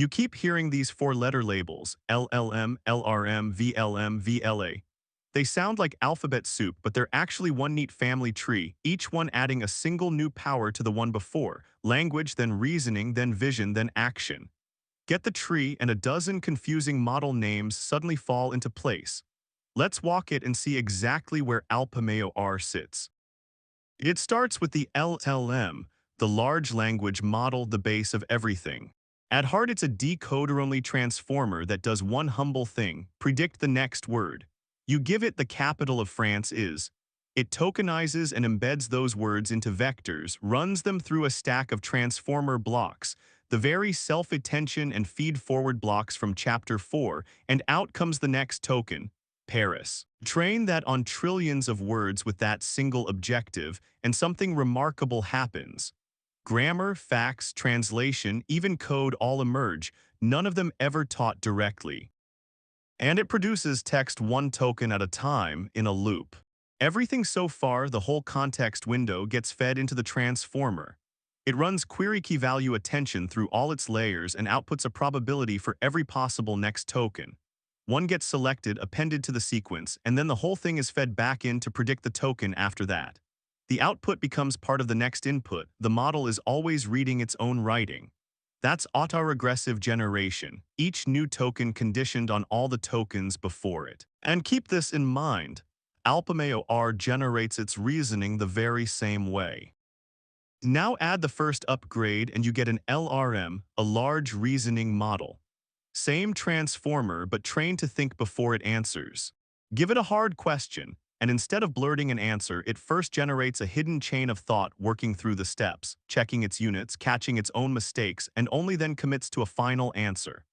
You keep hearing these four-letter labels, LLM, LRM, VLM, VLA. They sound like alphabet soup, but they're actually one neat family tree, each one adding a single new power to the one before: language, then reasoning, then vision, then action. Get the tree, and a dozen confusing model names suddenly fall into place. Let's walk it and see exactly where Alpamayo-R sits. It starts with the LLM, the large language model, the base of everything. At heart, it's a decoder-only transformer that does one humble thing: predict the next word. You give it: the capital of France is. It tokenizes and embeds those words into vectors, runs them through a stack of transformer blocks, the very self-attention and feed-forward blocks from Chapter 4, and out comes the next token: Paris. Train that on trillions of words with that single objective, and something remarkable happens. Grammar, facts, translation, even code all emerge, none of them ever taught directly. And it produces text one token at a time, in a loop. Everything so far, the whole context window, gets fed into the transformer. It runs query key value attention through all its layers and outputs a probability for every possible next token. One gets selected, appended to the sequence, and then the whole thing is fed back in to predict the token after that. The output becomes part of the next input. The model is always reading its own writing. That's autoregressive generation, each new token conditioned on all the tokens before it. And keep this in mind: Alpamayo-R generates its reasoning the very same way. Now add the first upgrade and you get an LRM, a large reasoning model. Same transformer, but trained to think before it answers. Give it a hard question, and instead of blurting an answer, it first generates a hidden chain of thought working through the steps, checking its units, catching its own mistakes, and only then commits to a final answer.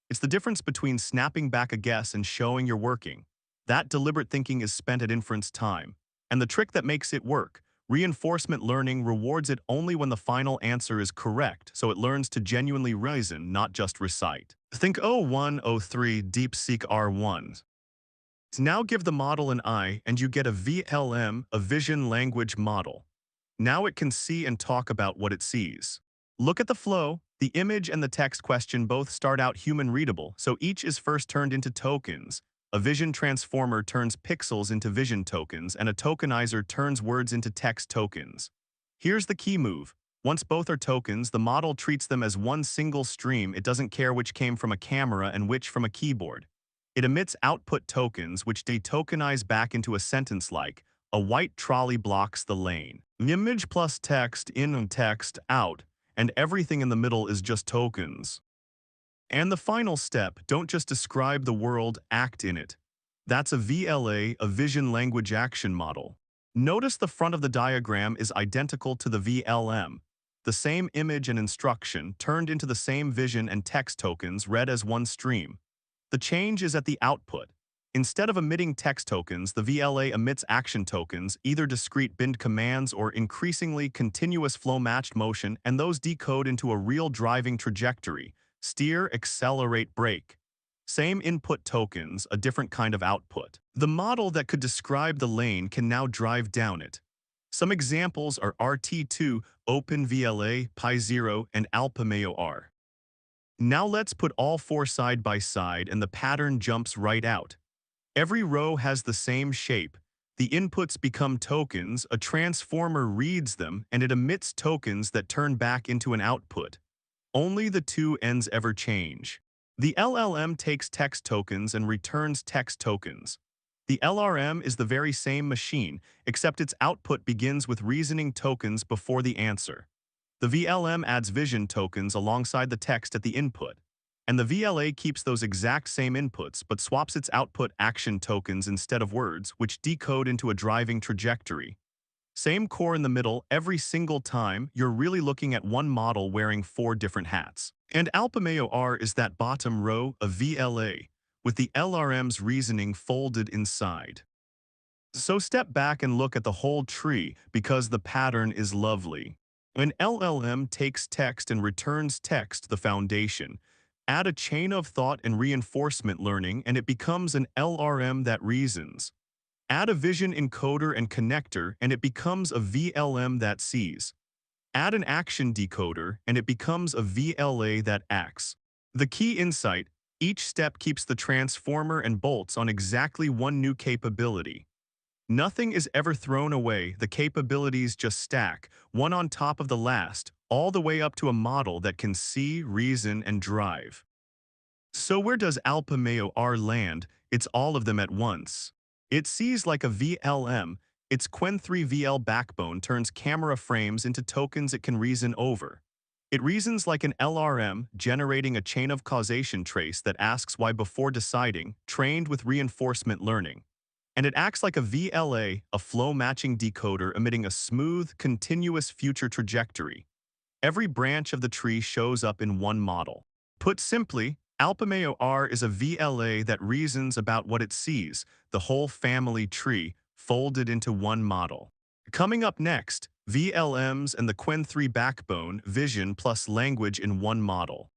It's the difference between snapping back a guess and showing you're working. That deliberate thinking is spent at inference time. And the trick that makes it work: reinforcement learning rewards it only when the final answer is correct, so it learns to genuinely reason, not just recite. Think 0103 DeepSeek R1. Now give the model an eye and you get a VLM, a vision language model. Now it can see and talk about what it sees. Look at the flow. The image and the text question both start out human-readable, so each is first turned into tokens. A vision transformer turns pixels into vision tokens, and a tokenizer turns words into text tokens. Here's the key move. Once both are tokens, the model treats them as one single stream. It doesn't care which came from a camera and which from a keyboard. It emits output tokens, which they tokenize back into a sentence like, "A white trolley blocks the lane." Image plus text in and text out, and everything in the middle is just tokens. And the final step: don't just describe the world, act in it. That's a VLA, a vision language action model. Notice the front of the diagram is identical to the VLM. The same image and instruction turned into the same vision and text tokens read as one stream. The change is at the output. Instead of emitting text tokens, the VLA emits action tokens, either discrete binned commands or increasingly continuous flow-matched motion, and those decode into a real driving trajectory: steer, accelerate, brake. Same input tokens, a different kind of output. The model that could describe the lane can now drive down it. Some examples are RT2, OpenVLA, Pi0, and Alpamayo-R. Now let's put all four side by side and the pattern jumps right out. Every row has the same shape. The inputs become tokens, a transformer reads them, and it emits tokens that turn back into an output. Only the two ends ever change. The LLM takes text tokens and returns text tokens. The LRM is the very same machine, except its output begins with reasoning tokens before the answer. The VLM adds vision tokens alongside the text at the input, and the VLA keeps those exact same inputs but swaps its output action tokens instead of words, which decode into a driving trajectory. Same core in the middle every single time. You're really looking at one model wearing four different hats. And Alpamayo-R is that bottom row, a VLA, with the LRM's reasoning folded inside. So step back and look at the whole tree, because the pattern is lovely. An LLM takes text and returns text, the foundation. Add a chain of thought and reinforcement learning, and it becomes an LRM that reasons. Add a vision encoder and connector, and it becomes a VLM that sees. Add an action decoder, and it becomes a VLA that acts. The key insight: each step keeps the transformer and bolts on exactly one new capability. Nothing is ever thrown away, the capabilities just stack, one on top of the last, all the way up to a model that can see, reason, and drive. So where does Alpamayo-R land? It's all of them at once. It sees like a VLM, its Qwen 3 VL backbone turns camera frames into tokens it can reason over. It reasons like an LRM, generating a chain of causation trace that asks why before deciding, trained with reinforcement learning. And it acts like a VLA, a flow-matching decoder emitting a smooth, continuous future trajectory. Every branch of the tree shows up in one model. Put simply, Alpamayo-R is a VLA that reasons about what it sees, the whole family tree, folded into one model. Coming up next, VLMs and the Qwen 3 backbone, vision plus language in one model.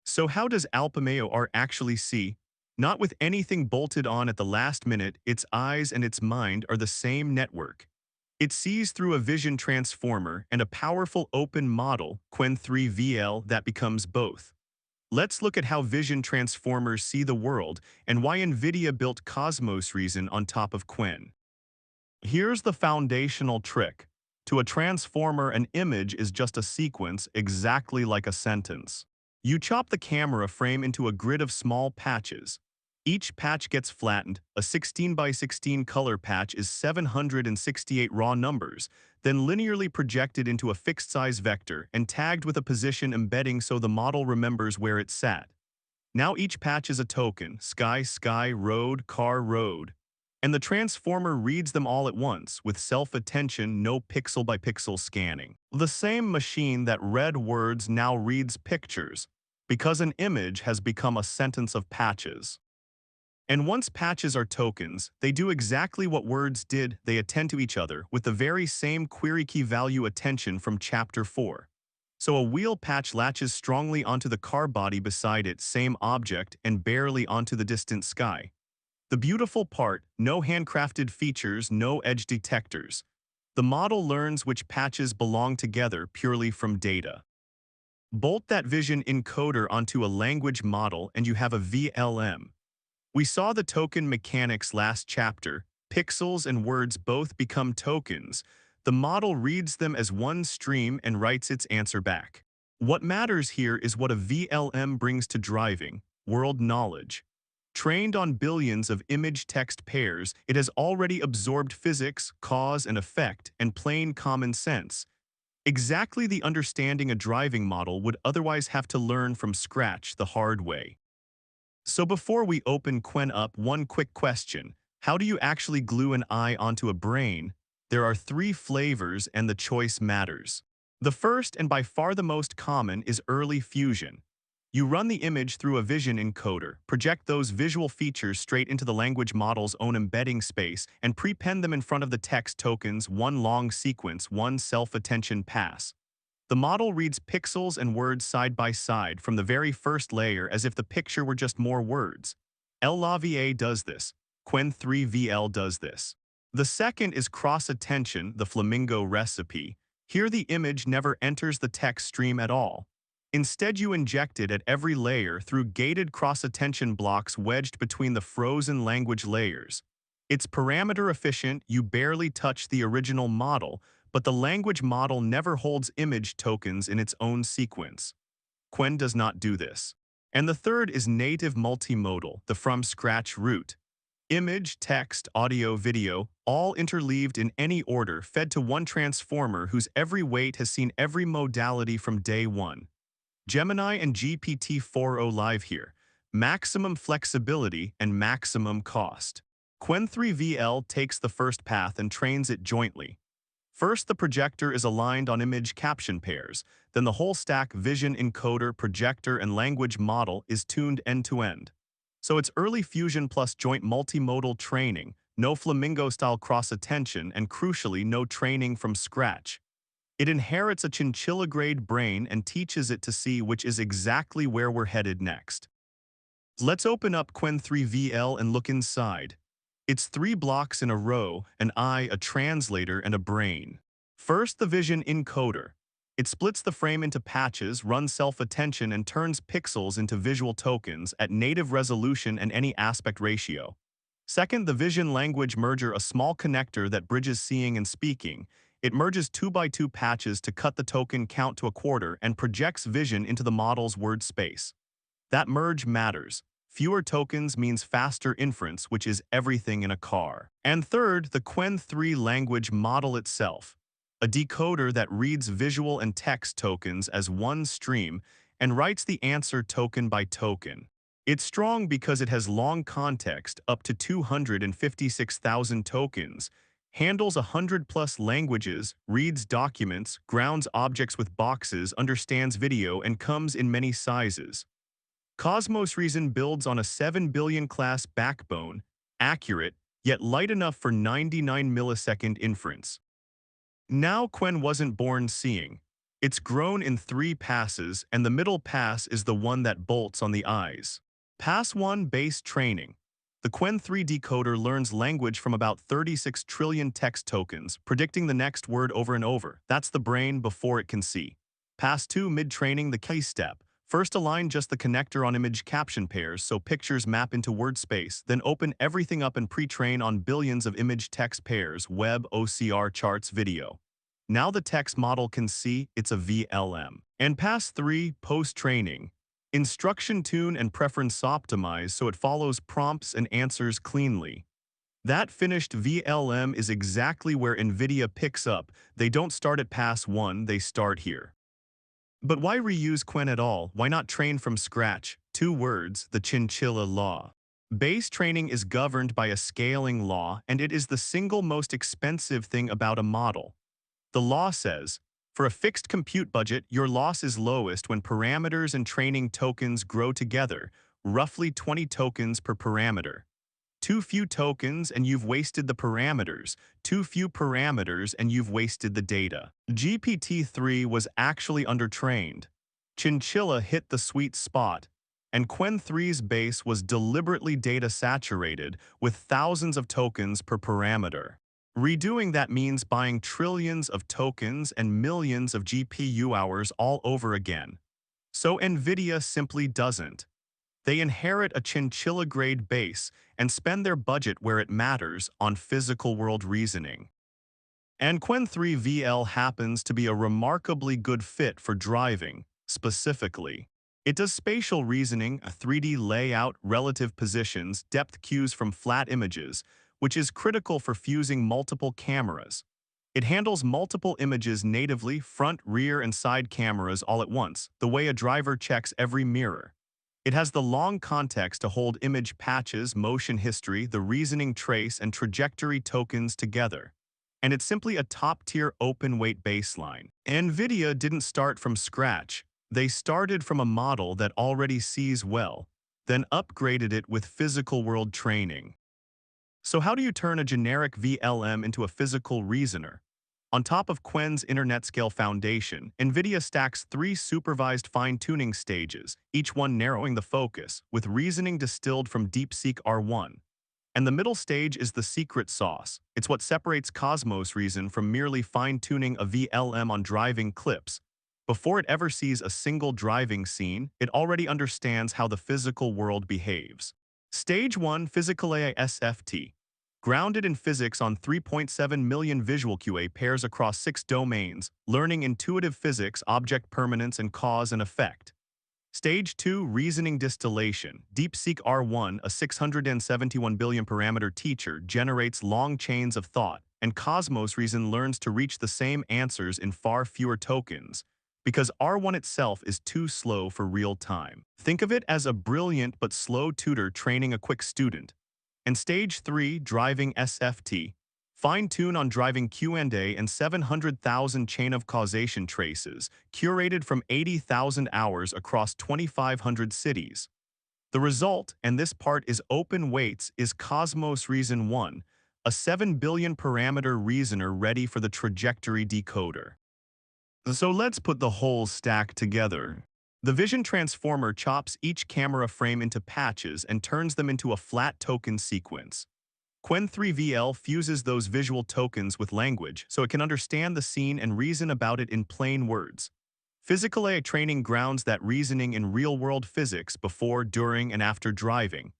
So how does Alpamayo-R actually see? Not with anything bolted on at the last minute, its eyes and its mind are the same network. It sees through a vision transformer and a powerful open model, Qwen 3 VL, that becomes both. Let's look at how vision transformers see the world and why NVIDIA built Cosmos Reason on top of Qwen. Here's the foundational trick. To a transformer, an image is just a sequence exactly like a sentence. You chop the camera frame into a grid of small patches. Each patch gets flattened. A 16 by 16 color patch is 768 raw numbers, then linearly projected into a fixed-size vector and tagged with a position embedding so the model remembers where it sat. Now each patch is a token: sky, sky, road, car, road. And the transformer reads them all at once, with self-attention, no pixel-by-pixel scanning. The same machine that read words now reads pictures, because an image has become a sentence of patches. And once patches are tokens, they do exactly what words did, they attend to each other, with the very same query key value attention from Chapter 4. So a wheel patch latches strongly onto the car body beside it, same object, and barely onto the distant sky. The beautiful part: no handcrafted features, no edge detectors. The model learns which patches belong together purely from data. Bolt that vision encoder onto a language model and you have a VLM. We saw the token mechanics last chapter. Pixels and words both become tokens. The model reads them as one stream and writes its answer back. What matters here is what a VLM brings to driving: world knowledge. Trained on billions of image-text pairs, it has already absorbed physics, cause and effect, and plain common sense. Exactly the understanding a driving model would otherwise have to learn from scratch the hard way. So before we open Qwen up, one quick question. How do you actually glue an eye onto a brain? There are 3 flavors and the choice matters. The first, and by far the most common, is early fusion. You run the image through a vision encoder, project those visual features straight into the language model's own embedding space, and prepend them in front of the text tokens, one long sequence, one self-attention pass. The model reads pixels and words side by side from the very first layer as if the picture were just more words. LLVA does this. Qwen 3 VL does this. The second is cross-attention, the flamingo recipe. Here the image never enters the text stream at all. Instead, you inject it at every layer through gated cross-attention blocks wedged between the frozen language layers. It's parameter efficient, you barely touch the original model, but the language model never holds image tokens in its own sequence. Qwen does not do this. And the third is native multimodal, the from-scratch route. Image, text, audio, video, all interleaved in any order, fed to one transformer whose every weight has seen every modality from day one. Gemini and GPT-4o live here. Maximum flexibility and maximum cost. Qwen 3 VL takes the first path and trains it jointly. First, the projector is aligned on image caption pairs, then the whole stack: vision encoder, projector, and language model is tuned end-to-end. So it's early fusion plus joint multimodal training, no flamingo-style cross-attention, and crucially, no training from scratch. It inherits a chinchilla-grade brain and teaches it to see, which is exactly where we're headed next. Let's open up Qwen 3 VL and look inside. It's 3 blocks in a row: an eye, a translator, and a brain. First, the vision encoder. It splits the frame into patches, runs self-attention, and turns pixels into visual tokens at native resolution and any aspect ratio. Second, the vision-language merger, a small connector that bridges seeing and speaking. It merges 2x2 patches to cut the token count to a quarter and projects vision into the model's word space. That merge matters. Fewer tokens means faster inference, which is everything in a car. And third, the Qwen3 language model itself, a decoder that reads visual and text tokens as one stream and writes the answer token by token. It's strong because it has long context, up to 256,000 tokens, handles 100+ languages, reads documents, grounds objects with boxes, understands video, and comes in many sizes. Cosmos Reason builds on a 7 billion class backbone, accurate, yet light enough for 99 millisecond inference. Now Qwen wasn't born seeing. It's grown in 3 passes, and the middle pass is the one that bolts on the eyes. Pass 1, base training. The Qwen3 decoder learns language from about 36 trillion text tokens, predicting the next word over and over. That's the brain before it can see. Pass 2, mid-training, the key step. First align just the connector on image caption pairs so pictures map into word space, then open everything up and pre-train on billions of image-text pairs, web, OCR, charts, video. Now the text model can see it's a VLM. And pass 3, post-training. Instruction tune and preference optimize so it follows prompts and answers cleanly. That finished VLM is exactly where NVIDIA picks up. They don't start at pass 1, they start here. But why reuse Qwen at all? Why not train from scratch? 2 words, the chinchilla law. Base training is governed by a scaling law, and it is the single most expensive thing about a model. The law says, for a fixed compute budget, your loss is lowest when parameters and training tokens grow together, roughly 20 tokens per parameter. Too few tokens and you've wasted the parameters. Too few parameters and you've wasted the data. GPT-3 was actually undertrained. Chinchilla hit the sweet spot, and Qwen3's base was deliberately data-saturated with thousands of tokens per parameter. Redoing that means buying trillions of tokens and millions of GPU hours all over again. So NVIDIA simply doesn't. They inherit a chinchilla-grade base and spend their budget where it matters, on physical world reasoning. And Qwen3 VL happens to be a remarkably good fit for driving, specifically. It does spatial reasoning, a 3D layout, relative positions, depth cues from flat images, which is critical for fusing multiple cameras. It handles multiple images natively, front, rear, and side cameras all at once, the way a driver checks every mirror. It has the long context to hold image patches, motion history, the reasoning trace, and trajectory tokens together. And it's simply a top-tier open-weight baseline. NVIDIA didn't start from scratch. They started from a model that already sees well, then upgraded it with physical world training. So how do you turn a generic VLM into a physical reasoner? On top of Qwen's internet-scale foundation, NVIDIA stacks 3 supervised fine-tuning stages, each one narrowing the focus, with reasoning distilled from DeepSeek R1. And the middle stage is the secret sauce. It's what separates Cosmos Reason from merely fine-tuning a VLM on driving clips. Before it ever sees a single driving scene, it already understands how the physical world behaves. Stage 1, Physical AI SFT. Grounded in physics on 3.7 million visual QA pairs across 6 domains, learning intuitive physics, object permanence, and cause and effect. Stage 2, Reasoning Distillation. DeepSeek R1, a 671 billion parameter teacher, generates long chains of thought, and Cosmos Reason learns to reach the same answers in far fewer tokens, because R1 itself is too slow for real time. Think of it as a brilliant but slow tutor training a quick student. And Stage 3, Driving SFT. Fine-tune on driving Q&A and 700,000 chain of causation traces, curated from 80,000 hours across 2,500 cities. The result, and this part is open weights, is Cosmos Reason 1, a 7 billion parameter reasoner ready for the trajectory decoder. So let's put the whole stack together. The Vision Transformer chops each camera frame into patches and turns them into a flat token sequence. Qwen3VL fuses those visual tokens with language so it can understand the scene and reason about it in plain words. Physical AI training grounds that reasoning in real-world physics before, during, and after driving.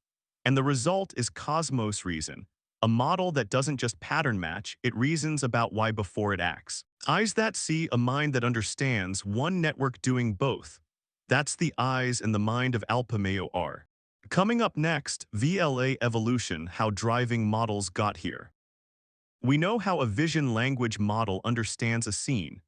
And the result is Cosmos Reason, a model that doesn't just pattern match, it reasons about why before it acts. Eyes that see, a mind that understands, one network doing both. That's the eyes and the mind of Alpamayo-R. Coming up next, VLA Evolution, how driving models got here. We know how a vision language model understands a scene,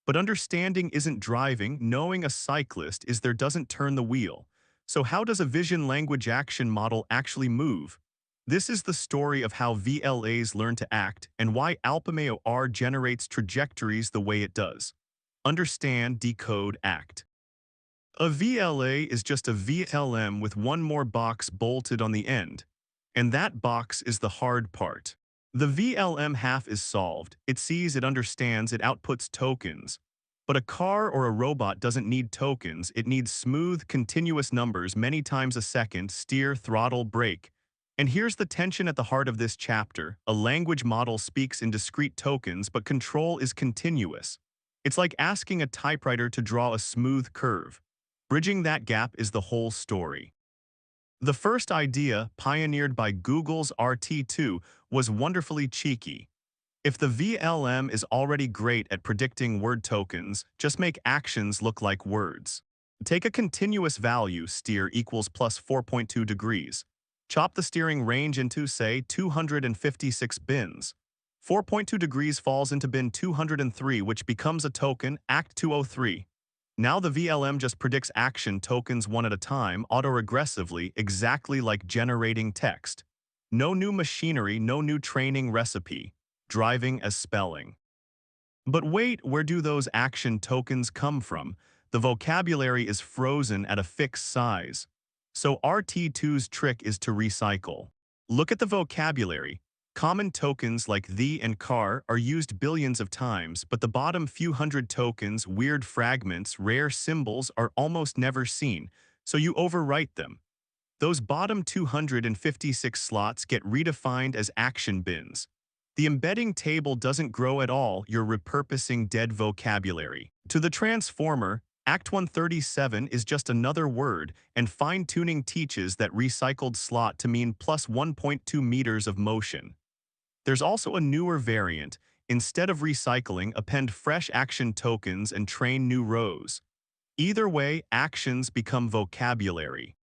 but understanding isn't driving, knowing a cyclist is there doesn't turn the wheel. So how does a vision language action model actually move? This is the story of how VLAs learn to act and why Alpamayo-R generates trajectories the way it does. Understand, decode, act. A VLA is just a VLM with one more box bolted on the end, and that box is the hard part. The VLM half is solved, it sees, it understands, it outputs tokens. But a car or a robot doesn't need tokens, it needs smooth, continuous numbers many times a second, steer, throttle, brake. And here's the tension at the heart of this chapter. A language model speaks in discrete tokens, but control is continuous. It's like asking a typewriter to draw a smooth curve. Bridging that gap is the whole story. The first idea, pioneered by Google's RT2, was wonderfully cheeky. If the VLM is already great at predicting word tokens, just make actions look like words. Take a continuous value, steer equals plus 4.2 degrees. Chop the steering range into, say, 256 bins. 4.2 degrees falls into bin 203, which becomes a token, Act 203. Now the VLM just predicts action tokens one at a time, autoregressively, exactly like generating text. No new machinery, no new training recipe. Driving as spelling. But wait, where do those action tokens come from? The vocabulary is frozen at a fixed size. So RT2's trick is to recycle. Look at the vocabulary. Common tokens like the and car are used billions of times, but the bottom few hundred tokens, weird fragments, rare symbols are almost never seen, so you overwrite them. Those bottom 256 slots get redefined as action bins. The embedding table doesn't grow at all, you're repurposing dead vocabulary. To the transformer, Act 137 is just another word, and fine-tuning teaches that recycled slot to mean plus 1.2 meters of motion. There's also a newer variant. Instead of recycling, append fresh action tokens and train new rows. Either way, actions become vocabulary.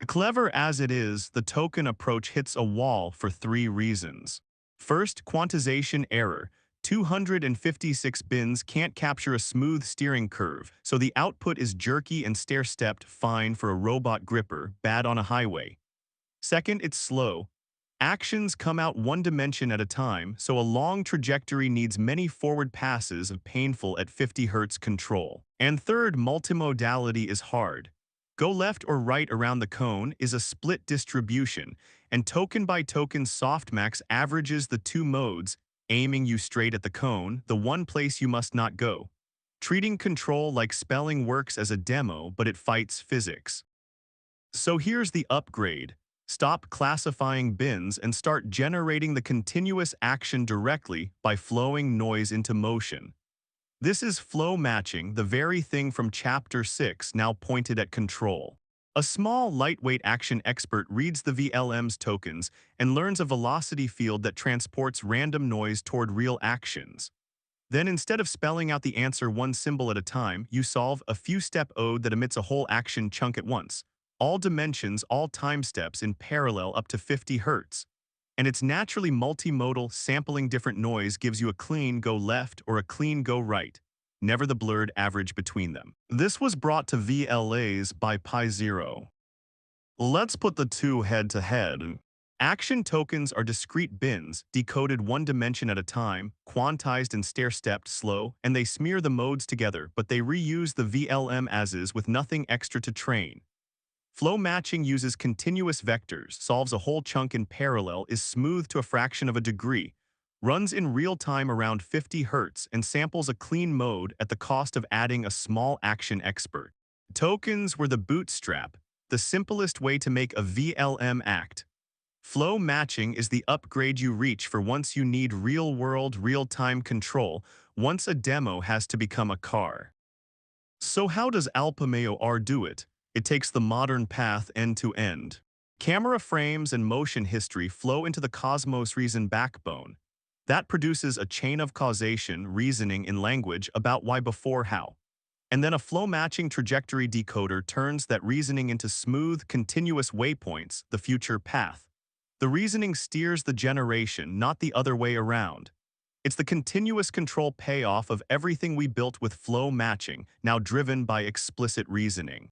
Clever as it is, the token approach hits a wall for three reasons. First, quantization error. 256 bins can't capture a smooth steering curve, so the output is jerky and stair-stepped, fine for a robot gripper, bad on a highway. Second, it's slow. Actions come out one dimension at a time, so a long trajectory needs many forward passes of painful at 50 Hz control. And third, multimodality is hard. Go left or right around the cone is a split distribution, and token-by-token softmax averages the two modes, aiming you straight at the cone, the one place you must not go. Treating control like spelling works as a demo, but it fights physics. So here's the upgrade. Stop classifying bins and start generating the continuous action directly by flowing noise into motion. This is flow matching, the very thing from Chapter 6 now pointed at control. A small, lightweight action expert reads the VLM's tokens and learns a velocity field that transports random noise toward real actions. Then instead of spelling out the answer one symbol at a time, you solve a few-step ode that emits a whole action chunk at once. All dimensions, all time steps in parallel up to 50 Hz. And it's naturally multimodal, sampling different noise gives you a clean go left or a clean go right, never the blurred average between them. This was brought to VLAs by Pi0. Let's put the two head-to-head. Action tokens are discrete bins, decoded one dimension at a time, quantized and stair-stepped slow, and they smear the modes together, but they reuse the VLM as-is with nothing extra to train. Flow matching uses continuous vectors, solves a whole chunk in parallel, is smooth to a fraction of a degree, runs in real time around 50 Hz, and samples a clean mode at the cost of adding a small action expert. Tokens were the bootstrap, the simplest way to make a VLM act. Flow matching is the upgrade you reach for once you need real-world, real-time control, once a demo has to become a car. So how does Alpamayo-R do it? It takes the modern path end-to-end. Camera frames and motion history flow into the Cosmos reason backbone. That produces a chain of causation reasoning in language about why before how. And then a flow-matching trajectory decoder turns that reasoning into smooth, continuous waypoints, the future path. The reasoning steers the generation, not the other way around. It's the continuous control payoff of everything we built with flow matching, now driven by explicit reasoning.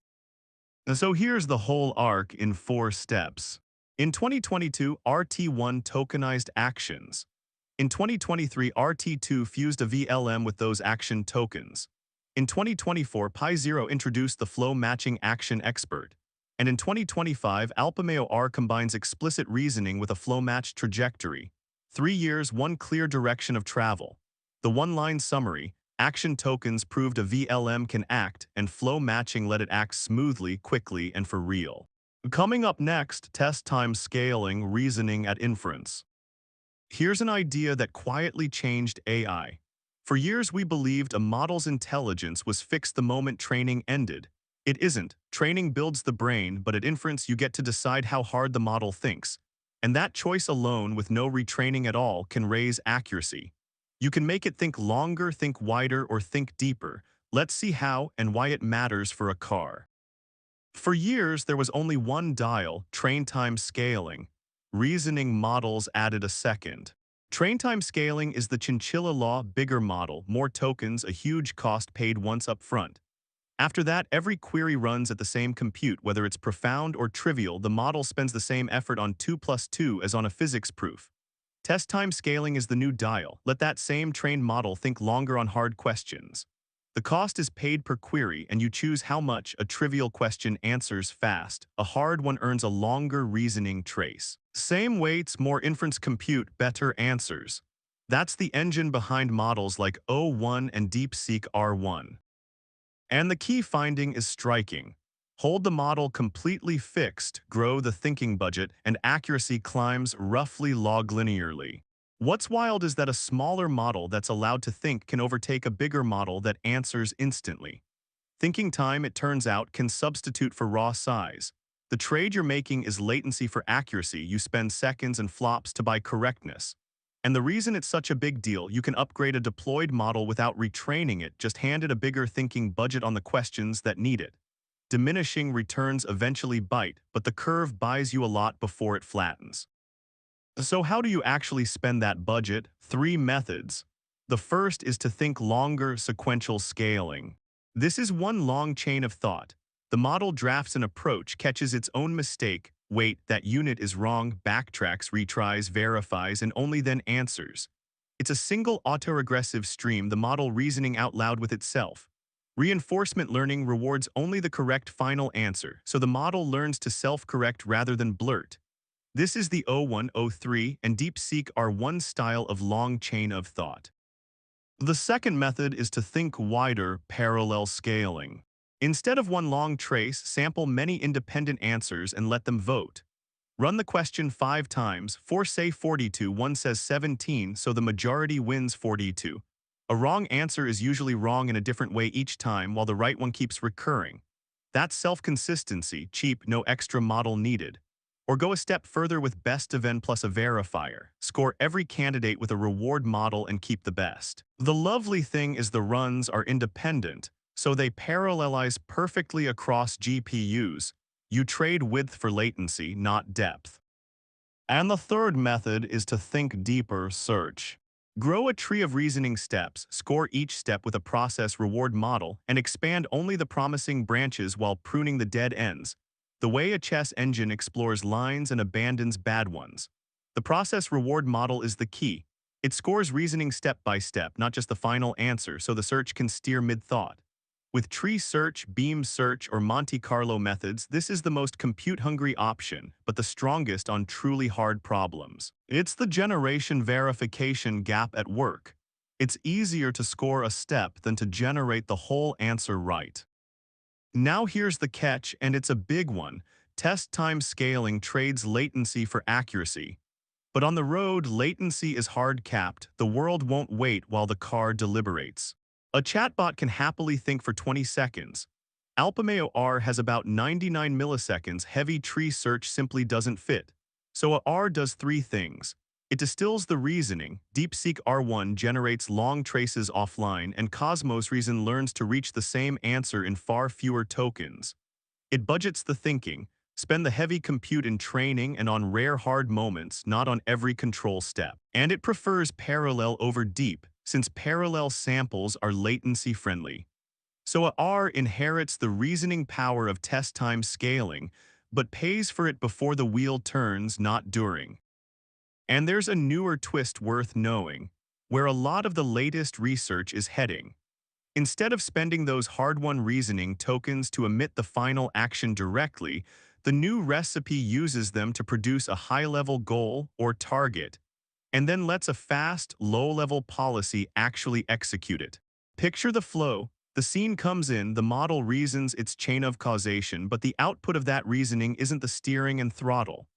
And so here's the whole arc in 4 steps. In 2022, RT1 tokenized actions. In 2023, RT2 fused a VLM with those action tokens. In 2024, Pi0 introduced the flow matching action expert. And in 2025, Alpamayo-R combines explicit reasoning with a flow-matched trajectory. 3 years, one clear direction of travel. The one-line summary: action tokens proved a VLM can act, and flow matching let it act smoothly, quickly, and for real. Coming up next, test time scaling reasoning at inference. Here's an idea that quietly changed AI. For years, we believed a model's intelligence was fixed the moment training ended. It isn't. Training builds the brain, but at inference you get to decide how hard the model thinks. And that choice alone, with no retraining at all, can raise accuracy. You can make it think longer, think wider, or think deeper. Let's see how and why it matters for a car. For years, there was only one dial: train time scaling. Reasoning models added a second. Train time scaling is the chinchilla law: bigger model, more tokens, a huge cost paid once up front. After that, every query runs at the same compute, whether it's profound or trivial. The model spends the same effort on 2 plus 2 as on a physics proof. Test time scaling is the new dial. Let that same trained model think longer on hard questions. The cost is paid per query, and you choose how much. A trivial question answers fast. A hard one earns a longer reasoning trace. Same weights, more inference compute, better answers. That's the engine behind models like O1 and DeepSeek R1. And the key finding is striking. Hold the model completely fixed, grow the thinking budget, and accuracy climbs roughly log-linearly. What's wild is that a smaller model that's allowed to think can overtake a bigger model that answers instantly. Thinking time, it turns out, can substitute for raw size. The trade you're making is latency for accuracy. You spend seconds and flops to buy correctness. And the reason it's such a big deal: you can upgrade a deployed model without retraining it, just hand it a bigger thinking budget on the questions that need it. Diminishing returns eventually bite, but the curve buys you a lot before it flattens. So how do you actually spend that budget? 3 methods. The first is to think longer: sequential scaling. This is one long chain of thought. The model drafts an approach, catches its own mistake: wait, that unit is wrong, backtracks, retries, verifies, and only then answers. It's a single autoregressive stream, the model reasoning out loud with itself. Reinforcement learning rewards only the correct final answer, so the model learns to self-correct rather than blurt. This is the O1, O3, and DeepSeek R1 style of long chain of thought. The second method is to think wider: parallel scaling. Instead of one long trace, sample many independent answers and let them vote. Run the question 5 times, 4 say 42, 1 says 17, so the majority wins 42. A wrong answer is usually wrong in a different way each time, while the right one keeps recurring. That's self-consistency, cheap, no extra model needed. Or go a step further with best of n plus a verifier. Score every candidate with a reward model and keep the best. The lovely thing is the runs are independent, so they parallelize perfectly across GPUs. You trade width for latency, not depth. And the third method is to think deeper: search. Grow a tree of reasoning steps, score each step with a process reward model, and expand only the promising branches while pruning the dead ends. The way a chess engine explores lines and abandons bad ones. The process reward model is the key. It scores reasoning step by step, not just the final answer, so the search can steer mid-thought. With tree search, beam search, or Monte Carlo methods, this is the most compute-hungry option, but the strongest on truly hard problems. It's the generation verification gap at work. It's easier to score a step than to generate the whole answer right. Now here's the catch, and it's a big one. test time scaling trades latency for accuracy. But on the road, latency is hard-capped. The world won't wait while the car deliberates. A chatbot can happily think for 20 seconds. Alpamayo-R has about 99 milliseconds. Heavy tree search simply doesn't fit. So a R does three things. It distills the reasoning. DeepSeek R1 generates long traces offline, and Cosmos Reason learns to reach the same answer in far fewer tokens. It budgets the thinking. Spend the heavy compute in training and on rare hard moments, not on every control step. And it prefers parallel over deep, since parallel samples are latency-friendly. So a R inherits the reasoning power of test time scaling, but pays for it before the wheel turns, not during. And there's a newer twist worth knowing, where a lot of the latest research is heading. Instead of spending those hard-won reasoning tokens to emit the final action directly, the new recipe uses them to produce a high-level goal or target, and then lets a fast, low-level policy actually execute it. Picture the flow. The scene comes in, the model reasons its chain of causation, but the output of that reasoning isn't the steering and throttle.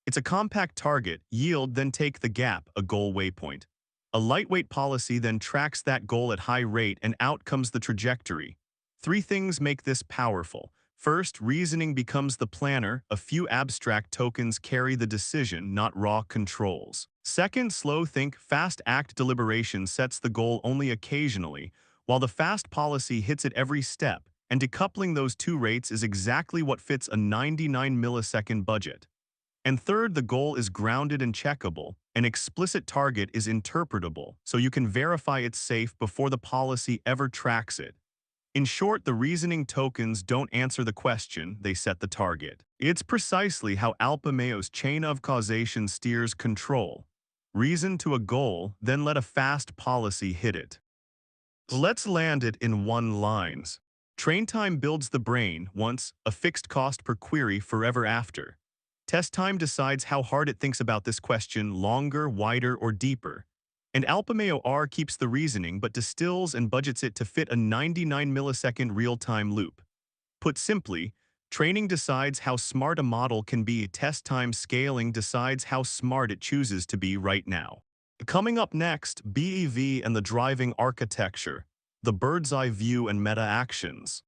It's a compact target, yield, then take the gap, a goal waypoint. A lightweight policy then tracks that goal at high rate, and out comes the trajectory. Three things make this powerful. First, reasoning becomes the planner. A few abstract tokens carry the decision, not raw controls. Second, slow think, fast act deliberation sets the goal only occasionally, while the fast policy hits it every step, and decoupling those two rates is exactly what fits a 99 millisecond budget. And third, the goal is grounded and checkable. An explicit target is interpretable, so you can verify it's safe before the policy ever tracks it. In short, the reasoning tokens don't answer the question, they set the target. It's precisely how Alpamayo's chain of causation steers control. Reason to a goal, then let a fast policy hit it. Let's land it in one lines. Train time builds the brain once, a fixed cost per query forever after. Test time decides how hard it thinks about this question, longer, wider, or deeper. And Alpamayo-R keeps the reasoning but distills and budgets it to fit a 99 millisecond real-time loop. Put simply, training decides how smart a model can be, test time scaling decides how smart it chooses to be right now. Coming up next, BEV and the driving architecture, the bird's eye view and meta actions.